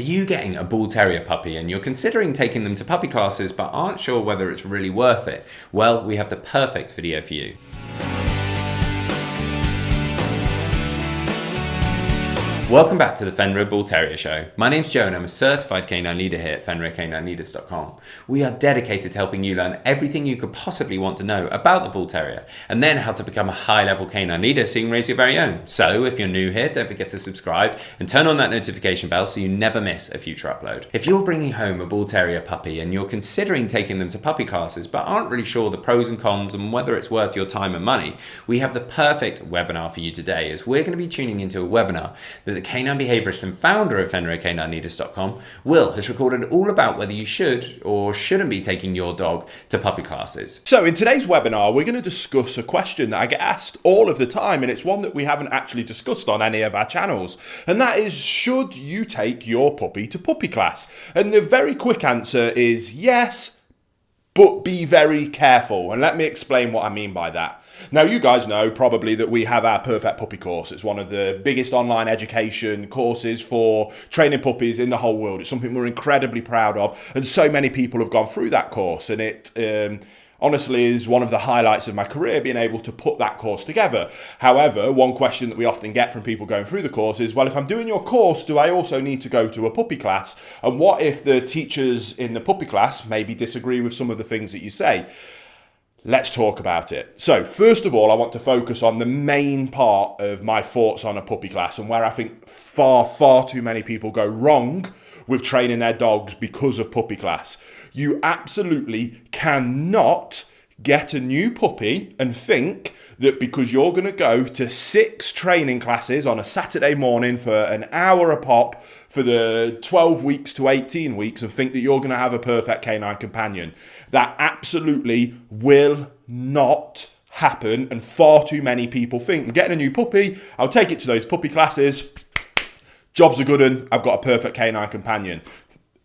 Are you getting a Bull Terrier puppy and you're considering taking them to puppy classes but aren't sure whether it's really worth it? Well, we have the perfect video for you. Welcome back to the Fenrir Bull Terrier Show. My name's Joe and I'm a certified canine leader here at FenrirCanineLeaders.com. We are dedicated to helping you learn everything you could possibly want to know about the Bull Terrier and then how to become a high-level canine leader so you can raise your very own. So if you're new here, don't forget to subscribe and turn on that notification bell so you never miss a future upload. If you're bringing home a Bull Terrier puppy and you're considering taking them to puppy classes but aren't really sure the pros and cons and whether it's worth your time and money, we have the perfect webinar for you today, as we're going to be tuning into a webinar that the canine behaviorist and founder of FenrirCanineLeaders.com, Will, has recorded all about whether you should or shouldn't be taking your dog to puppy classes. So in today's webinar, we're going to discuss a question that I get asked all of the time, and it's one that we haven't actually discussed on any of our channels, and that is, should you take your puppy to puppy class? And the very quick answer is yes, but be very careful. And let me explain what I mean by that. Now, you guys know probably that we have our Perfect Puppy course. It's one of the biggest online education courses for training puppies in the whole world. It's something we're incredibly proud of, and so many people have gone through that course, and it honestly is one of the highlights of my career, being able to put that course together. However, one question that we often get from people going through the course is, well, if I'm doing your course, do I also need to go to a puppy class? And what if the teachers in the puppy class maybe disagree with some of the things that you say? Let's talk about it. So first of all, I want to focus on the main part of my thoughts on a puppy class, and where I think far too many people go wrong with training their dogs because of puppy class. You absolutely cannot get a new puppy and think that because you're going to go to 6 training classes on a Saturday morning for an hour a pop for the 12 weeks to 18 weeks and think that you're going to have a perfect canine companion. That absolutely will not happen, and far too many people think, I'm getting a new puppy, I'll take it to those puppy classes, job's a good one, I've got a perfect canine companion.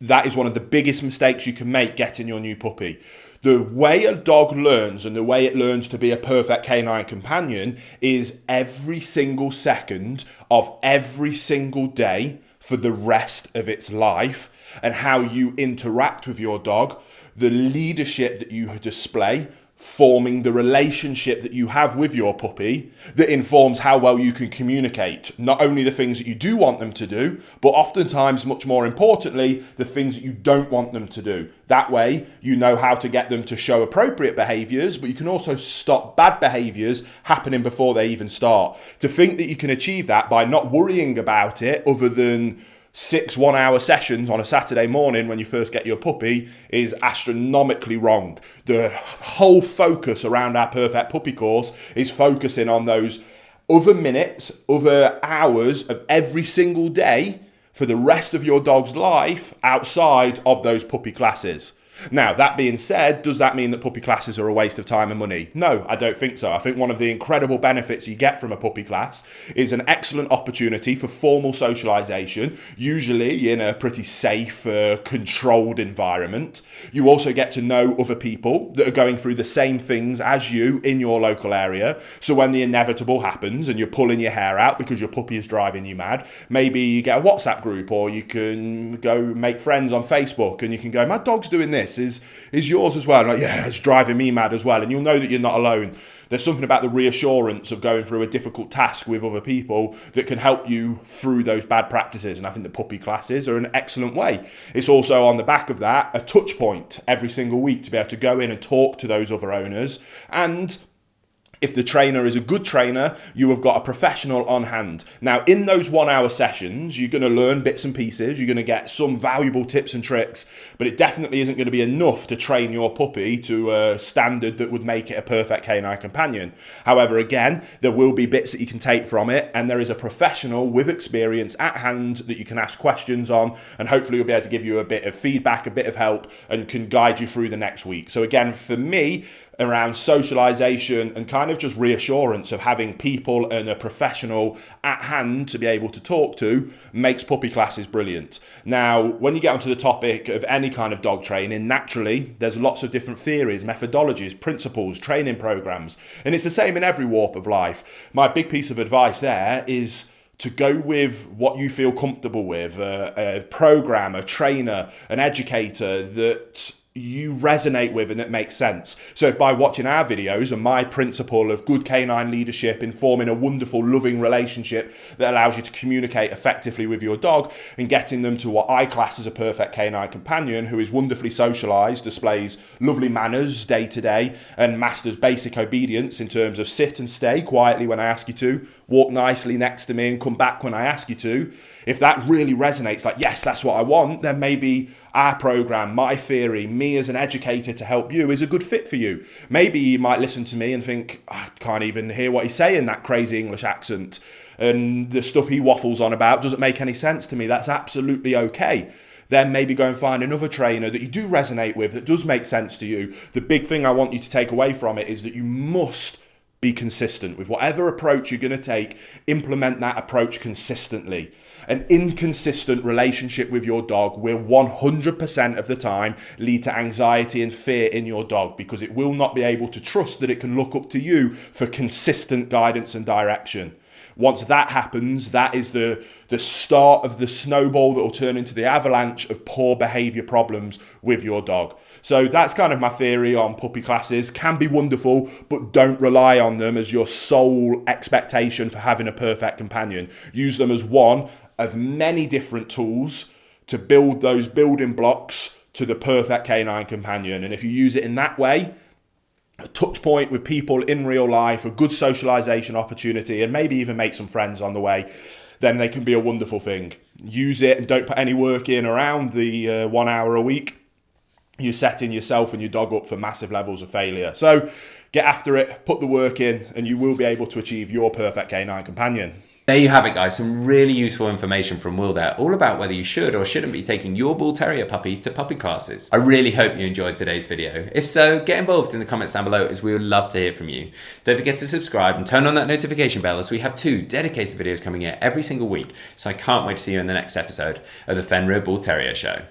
That is one of the biggest mistakes you can make getting your new puppy. The way a dog learns and the way it learns to be a perfect canine companion is every single second of every single day for the rest of its life, and how you interact with your dog, the leadership that you display, forming the relationship that you have with your puppy that informs how well you can communicate not only the things that you do want them to do, but oftentimes, much more importantly, the things that you don't want them to do. That way, you know how to get them to show appropriate behaviors, but you can also stop bad behaviors happening before they even start. To think that you can achieve that by not worrying about it other than 6 one-hour sessions on a Saturday morning when you first get your puppy is astronomically wrong. The whole focus around our Perfect Puppy course is focusing on those other minutes, other hours of every single day for the rest of your dog's life outside of those puppy classes. Now, that being said, does that mean that puppy classes are a waste of time and money? No, I don't think so. I think one of the incredible benefits you get from a puppy class is an excellent opportunity for formal socialization, usually in a pretty safe, controlled environment. You also get to know other people that are going through the same things as you in your local area. So when the inevitable happens and you're pulling your hair out because your puppy is driving you mad, maybe you get a WhatsApp group, or you can go make friends on Facebook and you can go, my dog's doing this. Is yours as well? And like, yeah, it's driving me mad as well. And you'll know that you're not alone. There's something about the reassurance of going through a difficult task with other people that can help you through those bad practices. And I think the puppy classes are an excellent way. It's also, on the back of that, a touch point every single week to be able to go in and talk to those other owners. And if the trainer is a good trainer, you have got a professional on hand. Now, in those 1-hour sessions, you're going to learn bits and pieces. You're going to get some valuable tips and tricks, but it definitely isn't going to be enough to train your puppy to a standard that would make it a perfect canine companion. However, again, there will be bits that you can take from it, and there is a professional with experience at hand that you can ask questions on, and hopefully you'll be able to give you a bit of feedback, a bit of help, and can guide you through the next week. So again, for me, around socialization and kind of just reassurance of having people and a professional at hand to be able to talk to makes puppy classes brilliant. Now, when you get onto the topic of any kind of dog training, naturally, there's lots of different theories, methodologies, principles, training programs, and it's the same in every warp of life. My big piece of advice there is to go with what you feel comfortable with, a program, a trainer, an educator that you resonate with and that makes sense. So if by watching our videos and my principle of good canine leadership in forming a wonderful, loving relationship that allows you to communicate effectively with your dog and getting them to what I class as a perfect canine companion who is wonderfully socialized, displays lovely manners day to day, and masters basic obedience in terms of sit and stay quietly when I ask you to, walk nicely next to me and come back when I ask you to. If that really resonates, like, yes, that's what I want, then maybe our program, my theory, me as an educator to help you is a good fit for you. Maybe you might listen to me and think, I can't even hear what he's saying, that crazy English accent. And the stuff he waffles on about doesn't make any sense to me. That's absolutely okay. Then maybe go and find another trainer that you do resonate with, that does make sense to you. The big thing I want you to take away from it is that you must be consistent with whatever approach you're going to take. Implement that approach consistently. An inconsistent relationship with your dog will 100% of the time lead to anxiety and fear in your dog, because it will not be able to trust that it can look up to you for consistent guidance and direction. Once that happens, that is the start of the snowball that will turn into the avalanche of poor behavior problems with your dog. So that's kind of my theory on puppy classes. Can be wonderful, but don't rely on them as your sole expectation for having a perfect companion. Use them as one of many different tools to build those building blocks to the perfect canine companion. And if you use it in that way, a touch point with people in real life, a good socialization opportunity, and maybe even make some friends on the way, then they can be a wonderful thing. Use it and don't put any work in around the 1 hour a week. You're setting yourself and your dog up for massive levels of failure. So get after it, put the work in, and you will be able to achieve your perfect canine companion. There you have it, guys. Some really useful information from Will there, all about whether you should or shouldn't be taking your Bull Terrier puppy to puppy classes. I really hope you enjoyed today's video. If so, get involved in the comments down below, as we would love to hear from you. Don't forget to subscribe and turn on that notification bell, as we have 2 dedicated videos coming out every single week. So I can't wait to see you in the next episode of the Fenrir Bull Terrier Show.